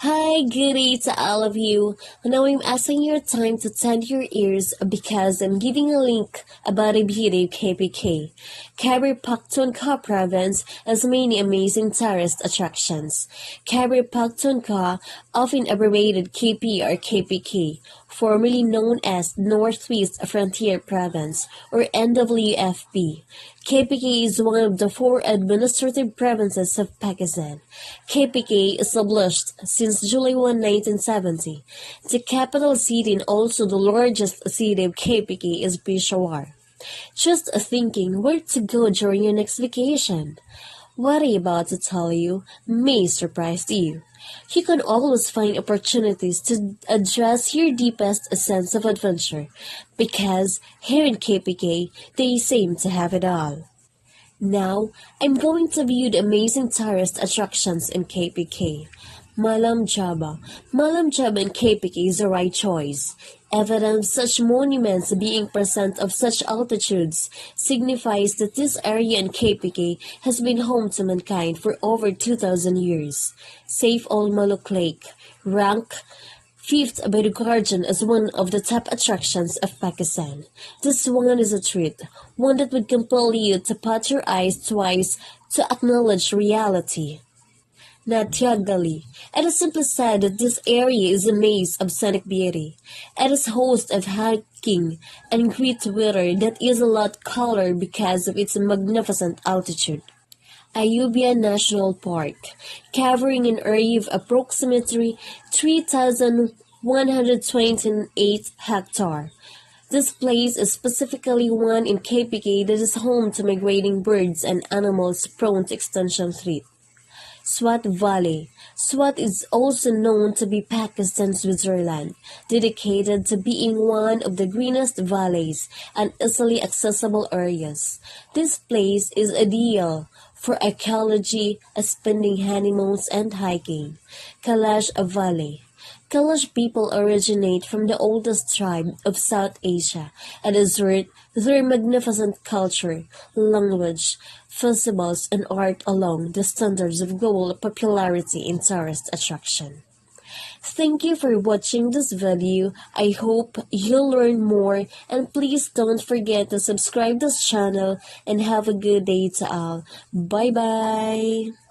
Hi, good day to all of you. Now I'm asking your time to tend your ears because I'm giving a link about a beauty KPK. Kabir Pakhtunkhwa province has many amazing tourist attractions. Kabir Pakhtunkhwa, often abbreviated KP or KPK, formerly known as Northwest Frontier Province or NWFP. KPK is one of the four administrative provinces of Pakistan. KPK established since July 1, 1970. The capital city and also the largest city of KPK is Peshawar. Just thinking where to go during your next vacation. What I'm about to tell you may surprise you. You can always find opportunities to address your deepest sense of adventure because here in KPK they seem to have it all. Now, I'm going to view the amazing tourist attractions in KPK. Malam Jaba. Malam Jaba in KPK is the right choice. Evidence such monuments being present of such altitudes signifies that this area in KPK has been home to mankind for over 2,000 years. Saif ul Muluk Lake, rank fifth by the Guardian as one of the top attractions of Pakistan. This one is a treat, one that would compel you to pat your eyes twice to acknowledge reality. Natyag Gali. It is simply said that this area is a maze of scenic beauty. It is host of hiking and great weather that is a lot colder because of its magnificent altitude. Ayubia National Park, covering an area of approximately 3,128 hectares. This place is specifically one in KPK that is home to migrating birds and animals prone to extinction threat. Swat Valley. Swat is also known to be Pakistan's Switzerland, dedicated to being one of the greenest valleys and easily accessible areas. This place is ideal for archaeology, spending honeymoons, and hiking. Kailash Valley. Kailash people originate from the oldest tribe of South Asia and assert their magnificent culture, language, festivals, and art along the standards of global popularity in tourist attraction. Thank you for watching this video. I hope you'll learn more and please don't forget to subscribe this channel and have a good day to all. Bye bye.